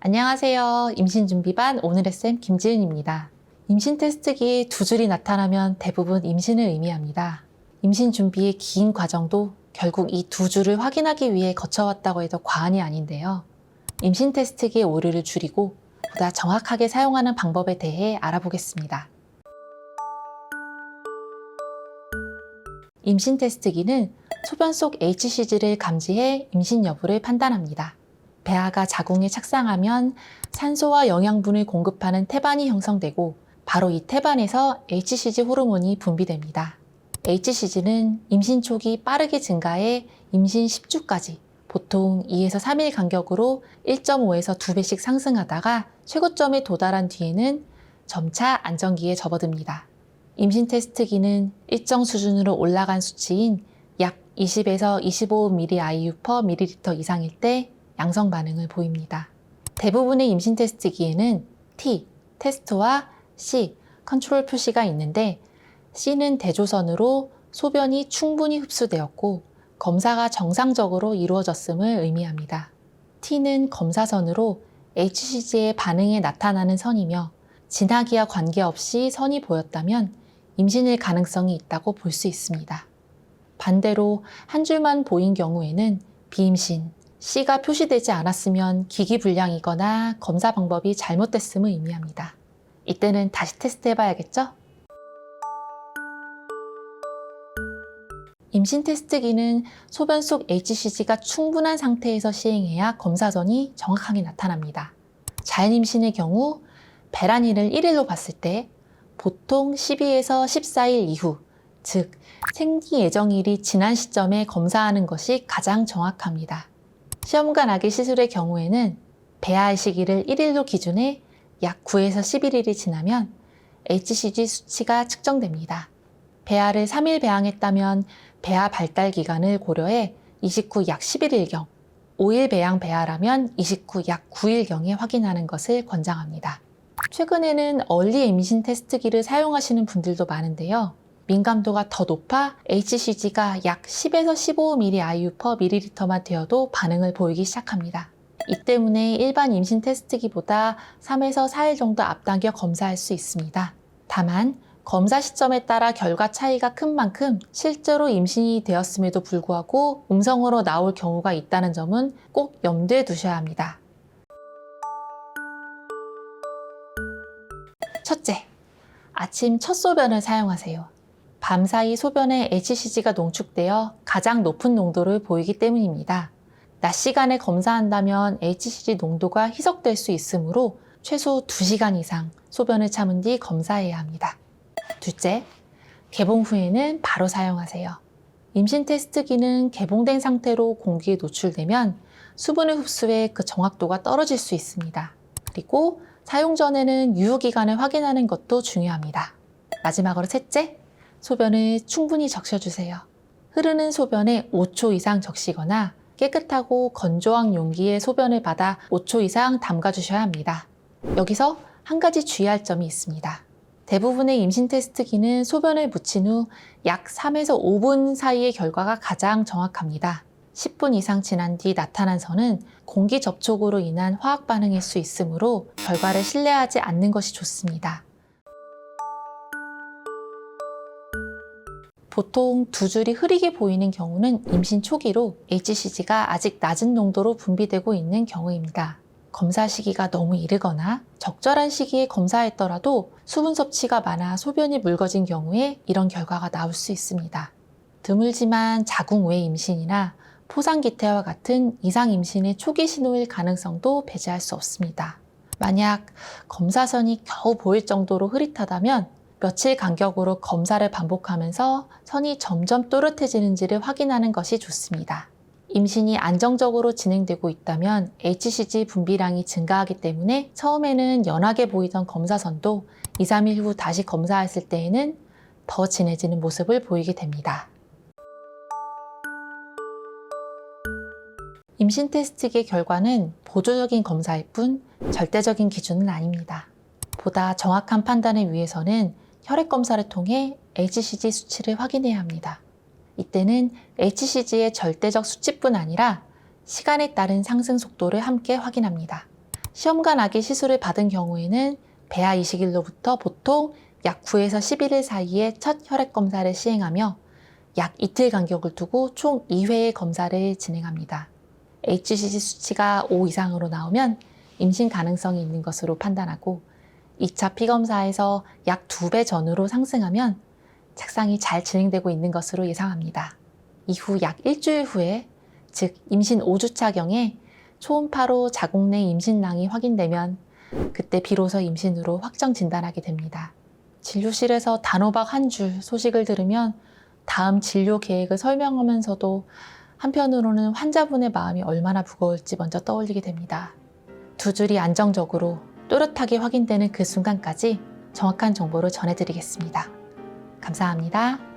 안녕하세요. 임신준비반 오늘의 쌤 김지은입니다. 임신 테스트기에 두 줄이 나타나면 대부분 임신을 의미합니다. 임신 준비의 긴 과정도 결국 이 두 줄을 확인하기 위해 거쳐왔다고 해도 과언이 아닌데요. 임신 테스트기의 오류를 줄이고 보다 정확하게 사용하는 방법에 대해 알아보겠습니다. 임신 테스트기는 소변 속 HCG를 감지해 임신 여부를 판단합니다. 배아가 자궁에 착상하면 산소와 영양분을 공급하는 태반이 형성되고 바로 이 태반에서 HCG 호르몬이 분비됩니다. HCG는 임신 초기 빠르게 증가해 임신 10주까지 보통 2에서 3일 간격으로 1.5에서 2배씩 상승하다가 최고점에 도달한 뒤에는 점차 안정기에 접어듭니다. 임신 테스트기는 일정 수준으로 올라간 수치인 약 20에서 25ml/ml 이상일 때 양성 반응을 보입니다. 대부분의 임신 테스트기에는 T, 테스트와 C, 컨트롤 표시가 있는데 C는 대조선으로 소변이 충분히 흡수되었고 검사가 정상적으로 이루어졌음을 의미합니다. T는 검사선으로 HCG의 반응에 나타나는 선이며 진하기와 관계없이 선이 보였다면 임신일 가능성이 있다고 볼 수 있습니다. 반대로 한 줄만 보인 경우에는 비임신, C가 표시되지 않았으면 기기불량이거나 검사 방법이 잘못됐음을 의미합니다. 이때는 다시 테스트해봐야겠죠? 임신 테스트기는 소변 속 HCG가 충분한 상태에서 시행해야 검사선이 정확하게 나타납니다. 자연 임신의 경우 배란일을 1일로 봤을 때 보통 12에서 14일 이후, 즉 생리 예정일이 지난 시점에 검사하는 것이 가장 정확합니다. 시험관 아기 시술의 경우에는 배아의 시기를 1일로 기준해 약 9에서 11일이 지나면 HCG 수치가 측정됩니다. 배아를 3일 배양했다면 배아 발달 기간을 고려해 29 약 11일경, 5일 배양 배아라면 29 약 9일경에 확인하는 것을 권장합니다. 최근에는 얼리 임신 테스트기를 사용하시는 분들도 많은데요. 민감도가 더 높아 HCG가 약 10에서 15ml/ml만 되어도 반응을 보이기 시작합니다. 이 때문에 일반 임신 테스트기보다 3에서 4일 정도 앞당겨 검사할 수 있습니다. 다만 검사 시점에 따라 결과 차이가 큰 만큼 실제로 임신이 되었음에도 불구하고 음성으로 나올 경우가 있다는 점은 꼭 염두에 두셔야 합니다. 첫째, 아침 첫 소변을 사용하세요. 밤사이 소변에 HCG가 농축되어 가장 높은 농도를 보이기 때문입니다. 낮 시간에 검사한다면 HCG 농도가 희석될 수 있으므로 최소 2시간 이상 소변을 참은 뒤 검사해야 합니다. 둘째, 개봉 후에는 바로 사용하세요. 임신 테스트기는 개봉된 상태로 공기에 노출되면 수분을 흡수해 그 정확도가 떨어질 수 있습니다. 그리고 사용 전에는 유효기간을 확인하는 것도 중요합니다. 마지막으로 셋째, 소변을 충분히 적셔주세요. 흐르는 소변에 5초 이상 적시거나 깨끗하고 건조한 용기에 소변을 받아 5초 이상 담가주셔야 합니다. 여기서 한 가지 주의할 점이 있습니다. 대부분의 임신 테스트기는 소변을 묻힌 후 약 3에서 5분 사이의 결과가 가장 정확합니다. 10분 이상 지난 뒤 나타난 선은 공기 접촉으로 인한 화학 반응일 수 있으므로 결과를 신뢰하지 않는 것이 좋습니다. 보통 두 줄이 흐리게 보이는 경우는 임신 초기로 HCG가 아직 낮은 농도로 분비되고 있는 경우입니다. 검사 시기가 너무 이르거나 적절한 시기에 검사했더라도 수분 섭취가 많아 소변이 묽어진 경우에 이런 결과가 나올 수 있습니다. 드물지만 자궁 외 임신이나 포상기태와 같은 이상 임신의 초기 신호일 가능성도 배제할 수 없습니다. 만약 검사선이 겨우 보일 정도로 흐릿하다면 며칠 간격으로 검사를 반복하면서 선이 점점 또렷해지는지를 확인하는 것이 좋습니다. 임신이 안정적으로 진행되고 있다면 HCG 분비량이 증가하기 때문에 처음에는 연하게 보이던 검사선도 2, 3일 후 다시 검사했을 때에는 더 진해지는 모습을 보이게 됩니다. 임신 테스트기의 결과는 보조적인 검사일 뿐 절대적인 기준은 아닙니다. 보다 정확한 판단을 위해서는 혈액 검사를 통해 HCG 수치를 확인해야 합니다. 이때는 HCG의 절대적 수치뿐 아니라 시간에 따른 상승 속도를 함께 확인합니다. 시험관 아기 시술을 받은 경우에는 배아 이식일로부터 보통 약 9에서 11일 사이에 첫 혈액 검사를 시행하며 약 이틀 간격을 두고 총 2회의 검사를 진행합니다. HCG 수치가 5 이상으로 나오면 임신 가능성이 있는 것으로 판단하고 2차 피검사에서 약 2배 전후로 상승하면 착상이 잘 진행되고 있는 것으로 예상합니다. 이후 약 일주일 후에, 즉 임신 5주차경에 초음파로 자궁 내 임신낭이 확인되면 그때 비로소 임신으로 확정 진단하게 됩니다. 진료실에서 단호박 한 줄 소식을 들으면 다음 진료 계획을 설명하면서도 한편으로는 환자분의 마음이 얼마나 무거울지 먼저 떠올리게 됩니다. 두 줄이 안정적으로 또렷하게 확인되는 그 순간까지 정확한 정보를 전해드리겠습니다. 감사합니다.